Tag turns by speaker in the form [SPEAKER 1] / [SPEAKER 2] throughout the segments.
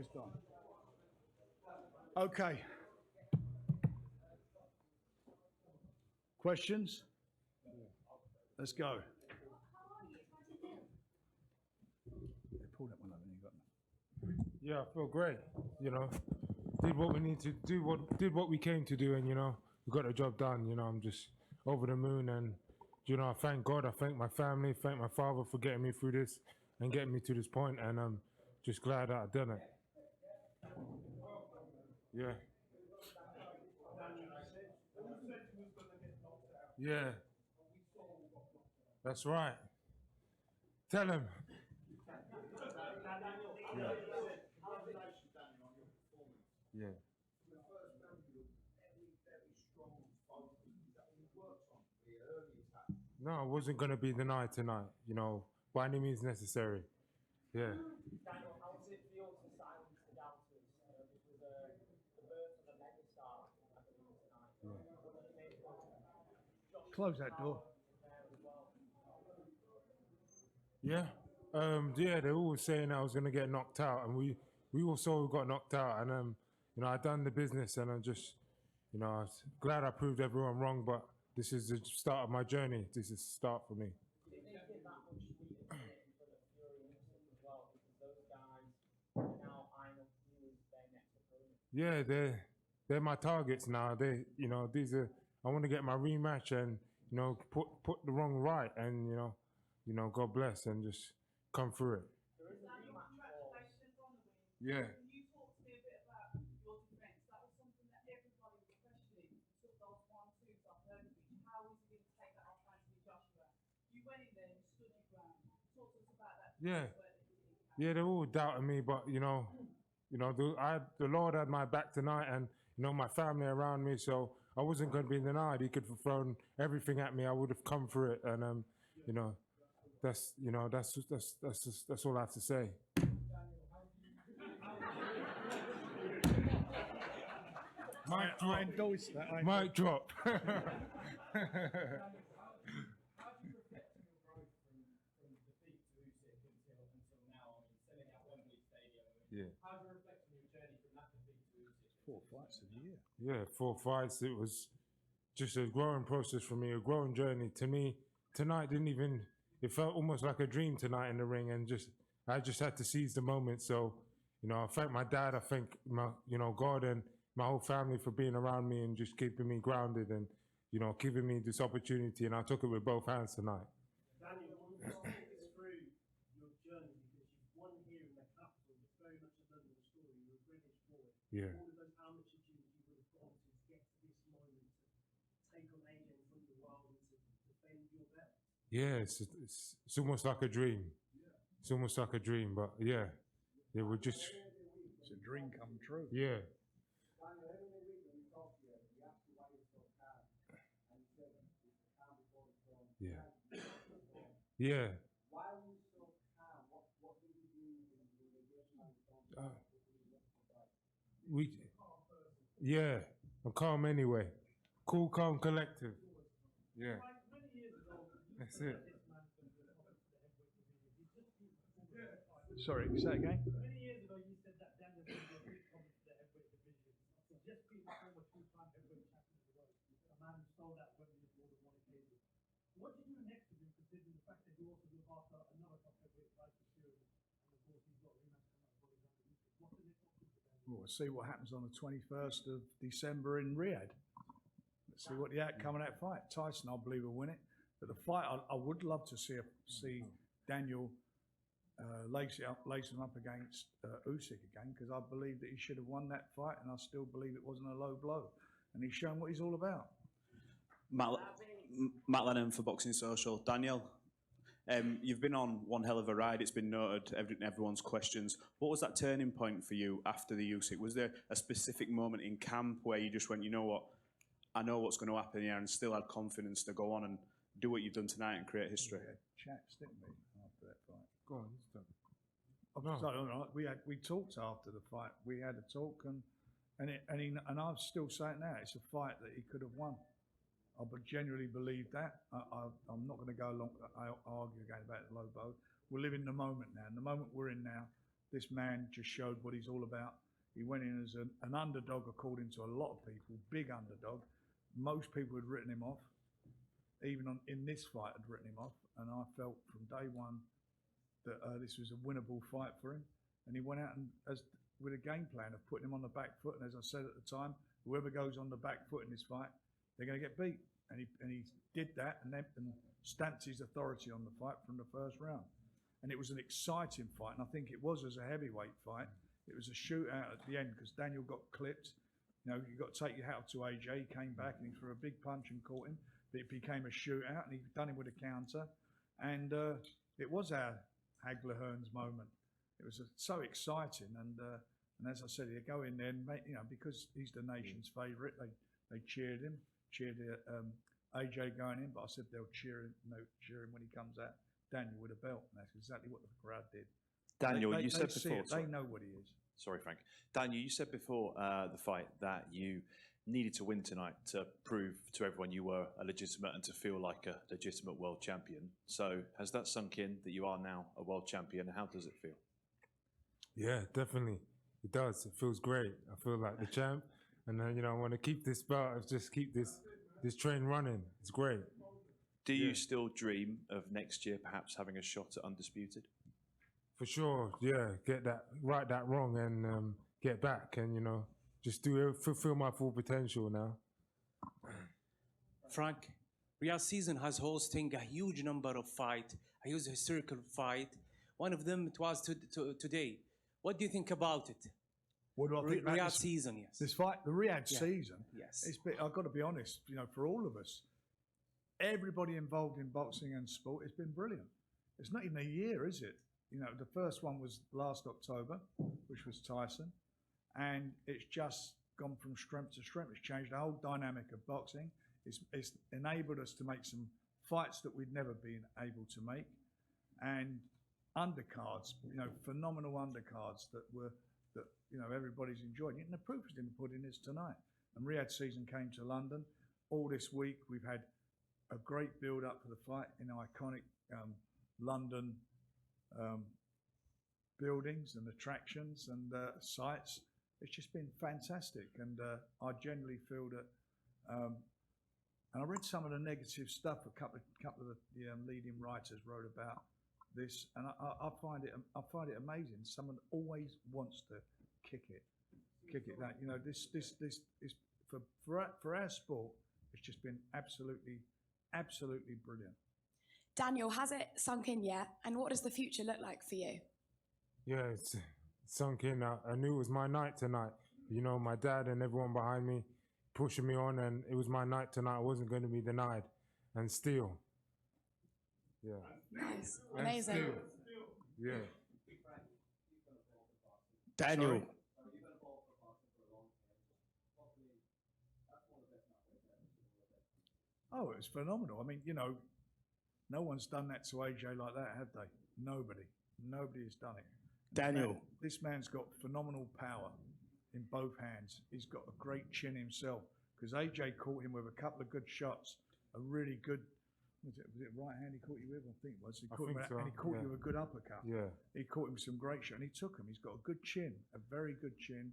[SPEAKER 1] He's gone. Okay. Questions? Let's go. They pulled that one over and you got them.
[SPEAKER 2] Yeah, I feel great. You know, did what we need to do, did what we came to do, and you know, we got the job done. You know, I'm just over the moon, and you know, I thank God, I thank my family, thank my father for getting me through this and getting me to this point, and I'm just glad that I've done it. Yeah. Yeah. That's right. Tell him. Yeah. No, it wasn't going to be the night tonight, you know, by any means necessary. Yeah.
[SPEAKER 3] Daniel, how does it feel to silence the doubters? This was the birth of a megastar, I believe, tonight.
[SPEAKER 1] Close that door.
[SPEAKER 2] Yeah. Yeah, they were all saying I was going to get knocked out, and we all saw we got knocked out, and you know, I done the business, and I'm just, you know, I was glad I proved everyone wrong, but this is the start of my journey. This is the start for me.
[SPEAKER 3] Did it make it that much sweeter to get in front of Fury and Usyk as well, because those guys are now eyeing up you as their next opponent?
[SPEAKER 2] Yeah, they're my targets now. They, you know, these are. I want to get my rematch and you know put the wrong right, and you know, God bless and just come through it.
[SPEAKER 3] There is a rematch clause.
[SPEAKER 2] Yeah.
[SPEAKER 4] Can you talk to me a bit about your defence? That was something that everybody was questioning. You took those 1-2s off Dubois. How was he going to take that off Anthony Joshua? You went in there and stood your ground. Talk to us about that.
[SPEAKER 2] Yeah. Yeah, they're all doubting me, but you know, the Lord had my back tonight, and you know, my family around me, so I wasn't going to be denied. He could have thrown everything at me. I would have come through it, and you know, that's all I have to say.
[SPEAKER 1] I endorse that.
[SPEAKER 2] Mic drop.
[SPEAKER 5] How do you reflect on your growth from defeat to Usyk until now? I mean, selling out Wembley Stadium.
[SPEAKER 2] Yeah.
[SPEAKER 5] How do you reflect on your journey from that defeat to Usyk?
[SPEAKER 1] 4 fights a year.
[SPEAKER 2] Yeah, 4 fights. It was just a growing process for me, a growing journey. To me, tonight didn't even. It felt almost like a dream tonight in the ring, and I just had to seize the moment. So, you know, I thank my dad. I thank my, you know, God and my whole family for being around me and just keeping me grounded and, you know, giving me this opportunity. And I took it with both hands tonight.
[SPEAKER 6] Daniel, I want to take us through your journey because you've won here in the capital. It's very much a London story. You're a British boy.
[SPEAKER 2] Yeah.
[SPEAKER 6] All of those amateur gyms you would have gone to get to this moment to take on AJ in front of the world and to defend your belt.
[SPEAKER 2] Yeah, it's almost like a dream. It's almost like a dream, but yeah, they were just.
[SPEAKER 1] It's a dream come true.
[SPEAKER 2] Yeah.
[SPEAKER 7] Daniel, every week when we talk to you, we ask you why you're so calm. And you said it's the calm before the storm.
[SPEAKER 2] Yeah. Yeah.
[SPEAKER 7] Why are you so calm? What did you do in the additional storm?
[SPEAKER 2] Yeah, I'm calm anyway. Cool, calm, collective. Yeah. That's it.
[SPEAKER 1] Sorry, say again.
[SPEAKER 6] Many years ago, you said that Daniel was going to be a big comment to the heavyweight division. So just being the former 2-time heavyweight champion of the world, a man who sold out Wembley on more than one occasion. What did you do next to him, considering the fact that you also look after another top heavyweight fight for Fury, and of course he's got a rematch coming up for Alexander Usyk. What's the next option for Daniel?
[SPEAKER 1] We'll see what happens on the 21st of December in Riyadh. Let's see what the outcome of that fight. Tyson, I believe, will win it. But the fight, I would love to see Daniel lace him up against Usyk again, because I believe that he should have won that fight, and I still believe it wasn't a low blow. And he's shown what he's all about.
[SPEAKER 8] Matt Lennon for Boxing Social. Daniel, you've been on one hell of a ride. It's been noted, everyone's questions. What was that turning point for you after the Usyk? Was there a specific moment in camp where you just went, you know what, I know what's going to happen here, and still had confidence to go on and do what you've done tonight and create history?
[SPEAKER 1] We had chats, didn't we, after that fight?
[SPEAKER 2] Go on, it's done.
[SPEAKER 1] So, we talked after the fight. We had a talk, and I still say it now. It's a fight that he could have won. I genuinely believe that. I'm not going to go along. I argue again about the low blow. We're living in the moment now. In the moment we're in now, this man just showed what he's all about. He went in as an underdog, according to a lot of people, big underdog. Most people had written him off, even in this fight had written him off. And I felt from day one that this was a winnable fight for him. And he went out and with a game plan of putting him on the back foot. And as I said at the time, whoever goes on the back foot in this fight, they're going to get beat. And he did that and stamped his authority on the fight from the first round. And it was an exciting fight, and I think it was as a heavyweight fight. It was a shootout at the end because Daniel got clipped. You know, you got to take your hat off to AJ. He came back and he threw a big punch and caught him. But it became a shootout, and he done him with a counter. And it was our Hagler Hearns moment. It was so exciting, and as I said, you go in there and make, you know, because he's the nation's favourite, they cheered him, AJ going in, but I said they'll cheer him when he comes out, Daniel with a belt, and that's exactly what the crowd did.
[SPEAKER 9] Daniel,
[SPEAKER 1] They
[SPEAKER 9] you said
[SPEAKER 1] see
[SPEAKER 9] before.
[SPEAKER 1] it, they know what he is.
[SPEAKER 9] Sorry, Frank. Daniel, you said before the fight that you needed to win tonight to prove to everyone you were a legitimate and to feel like a legitimate world champion. So has that sunk in that you are now a world champion? How does it feel?
[SPEAKER 2] Yeah, definitely. It does. It feels great. I feel like the champ. And then, I want to keep this belt, just keep this train running. It's great.
[SPEAKER 9] Do you still dream of next year perhaps having a shot at Undisputed?
[SPEAKER 2] For sure, yeah. Right that wrong and get back and, just fulfill my full potential now.
[SPEAKER 10] Frank, Riyadh season has hosting a huge number of fight, a huge historical fight. One of them it was today. What do you think about it?
[SPEAKER 1] What do I think about
[SPEAKER 10] Riyadh
[SPEAKER 1] this,
[SPEAKER 10] season, yes.
[SPEAKER 1] this fight, the Riyadh season?
[SPEAKER 10] Yes.
[SPEAKER 1] I've got to be honest, for all of us, everybody involved in boxing and sport, it's been brilliant. It's not even a year, is it? The first one was last October, which was Tyson, and it's just gone from strength to strength. It's changed the whole dynamic of boxing. It's enabled us to make some fights that we'd never been able to make, and undercards, phenomenal undercards that everybody's enjoyed. And the proof is in the pudding is tonight. And Riyadh season came to London. All this week we've had a great build up for the fight in iconic London buildings and attractions and sites. It's just been fantastic, and I generally feel that. And I read some of the negative stuff a couple of the leading writers wrote about this, and I find it amazing. Someone always wants to kick it. That this is for our sport. It's just been absolutely brilliant.
[SPEAKER 11] Daniel, has it sunk in yet? And what does the future look like for you?
[SPEAKER 2] Yeah, it's sunk in. I knew it was my night tonight. My dad and everyone behind me pushing me on, and it was my night tonight. I wasn't going to be denied. And still. Yeah.
[SPEAKER 11] Nice. Amazing.
[SPEAKER 2] Yeah.
[SPEAKER 10] Daniel.
[SPEAKER 1] Oh, it was phenomenal. I mean, no one's done that to AJ like that, have they? Nobody has done it.
[SPEAKER 10] Daniel.
[SPEAKER 1] This man's got phenomenal power in both hands. He's got a great chin himself, because AJ caught him with a couple of good shots, a really good, was it right hand he caught you with? I think it was. He caught you with a good uppercut.
[SPEAKER 2] Yeah.
[SPEAKER 1] He caught him with some great shot, and he took him. He's got a good chin, a very good chin,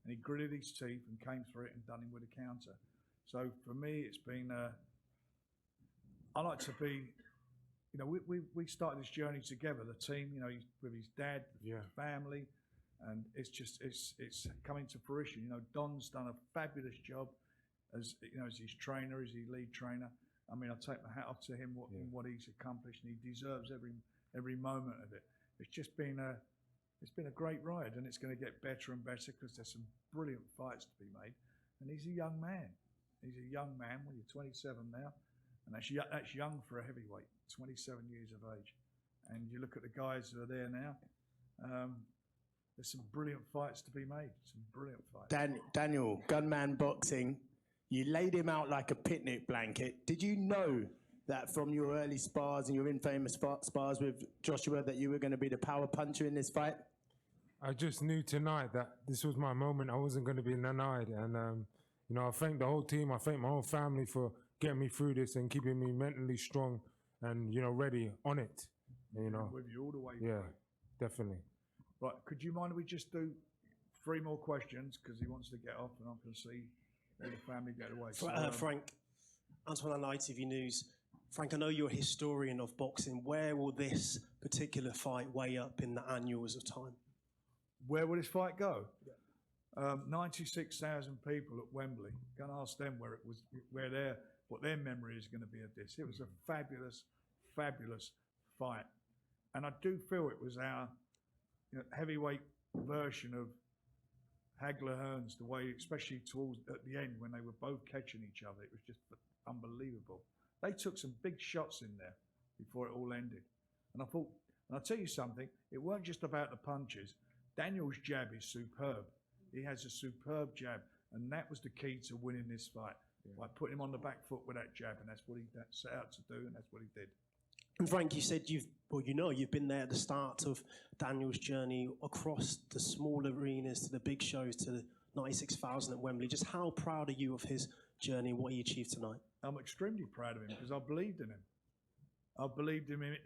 [SPEAKER 1] and he gritted his teeth and came through it and done him with a counter. So for me, it's been, I like to be, we started this journey together, the team, with his dad, family, and it's coming to fruition. Don's done a fabulous job as his trainer, as his lead trainer. I mean, I take my hat off to him what he's accomplished, and he deserves every moment of it. It's just been a great ride, and it's going to get better and better because there's some brilliant fights to be made. And he's a young man. He's a young man. Well, you're 27 now, and that's young for a heavyweight. 27 years of age, and you look at the guys who are there now. There's some brilliant fights to be made. Some brilliant fights.
[SPEAKER 10] Daniel, Gunman Boxing. You laid him out like a picnic blanket. Did you know that from your early spars and your infamous spars with Joshua that you were going to be the power puncher in this fight?
[SPEAKER 2] I just knew tonight that this was my moment. I wasn't going to be denied. And, I thank the whole team. I thank my whole family for getting me through this and keeping me mentally strong and, ready on it.
[SPEAKER 1] With you all the way.
[SPEAKER 2] Yeah, definitely.
[SPEAKER 1] Right, could you mind if we just do 3 more questions, because he wants to get off and I can see all the family get away.
[SPEAKER 12] Frank, Antoine on ITV News. Frank, I know you're a historian of boxing. Where will this particular fight weigh up in the annals of time?
[SPEAKER 1] Where will this fight go? 96,000 people at Wembley. Go and ask them what their memory is going to be of this. It was a fabulous, fabulous fight. And I do feel it was our heavyweight version of Hagler Hearns, the way, especially towards at the end when they were both catching each other, it was just unbelievable. They took some big shots in there before it all ended. And I thought, and I'll tell you something, it weren't just about the punches. Daniel's jab is superb. He has a superb jab, and that was the key to winning this fight. By putting him on the back foot with that jab, and that's what he set out to do, and that's what he did.
[SPEAKER 12] And Frank, you said you've been there at the start of Daniel's journey across the small arenas to the big shows to the 96,000 at Wembley. Just how proud are you of his journey, what he achieved tonight?
[SPEAKER 1] I'm extremely proud of him because I believed in him. I believed in him,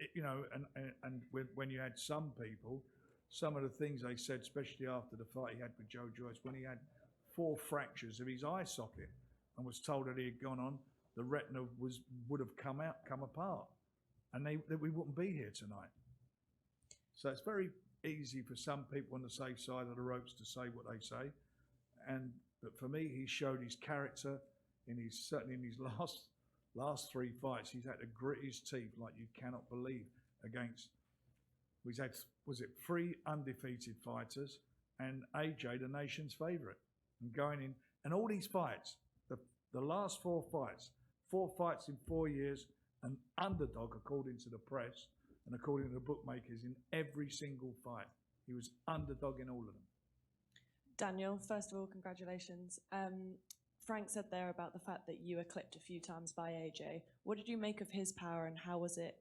[SPEAKER 1] and when you had some people, some of the things they said, especially after the fight he had with Joe Joyce, when he had 4 fractures of his eye socket and was told that he had gone on, the retina would have come apart. And we wouldn't be here tonight. So it's very easy for some people on the safe side of the ropes to say what they say. But for me, he showed his character certainly in his last 3 fights. He's had to grit his teeth like you cannot believe against. He's had, 3 undefeated fighters and AJ, the nation's favourite. And going in, and all these fights, the last 4 fights in 4 years, an underdog according to the press and according to the bookmakers in every single fight. He was underdog in all of them.
[SPEAKER 13] Daniel, first of all, congratulations. Frank said there about the fact that you were clipped a few times by AJ. What did you make of his power, and how was it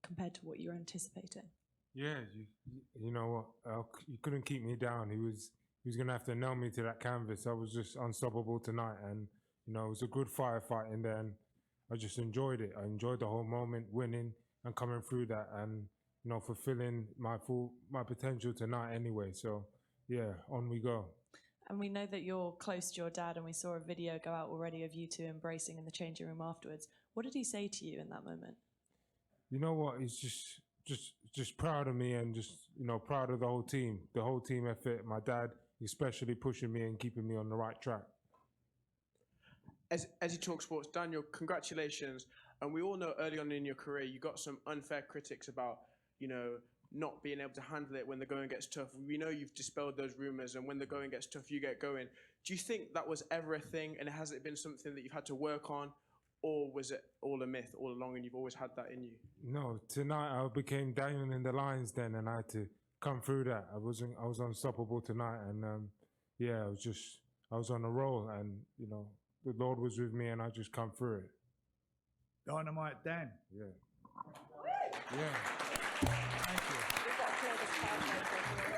[SPEAKER 13] compared to what you were anticipating?
[SPEAKER 2] Yeah, you know what? You couldn't keep me down. He was going to have to nail me to that canvas. I was just unstoppable tonight, and it was a good firefight in there, and I just enjoyed it. I enjoyed the whole moment, winning and coming through that, and fulfilling my potential tonight anyway. So yeah, on we go.
[SPEAKER 13] And we know that you're close to your dad, and we saw a video go out already of you two embracing in the changing room afterwards. What did he say to you in that moment?
[SPEAKER 2] You know what? He's just proud of me, and just proud of the whole team effort. My dad especially pushing me and keeping me on the right track.
[SPEAKER 14] As you talk sports, Daniel, congratulations. And we all know early on in your career, you got some unfair critics about, not being able to handle it when the going gets tough. We know you've dispelled those rumors, and when the going gets tough, you get going. Do you think that was ever a thing, and has it been something that you've had to work on, or was it all a myth all along and you've always had that in you?
[SPEAKER 2] No, tonight I became Daniel in the lines then, and I had to come through that. I was unstoppable tonight, and I was on a roll, and the Lord was with me, and I just come through it.
[SPEAKER 1] Dynamite Dan.
[SPEAKER 2] Yeah. Yeah.
[SPEAKER 1] Thank you.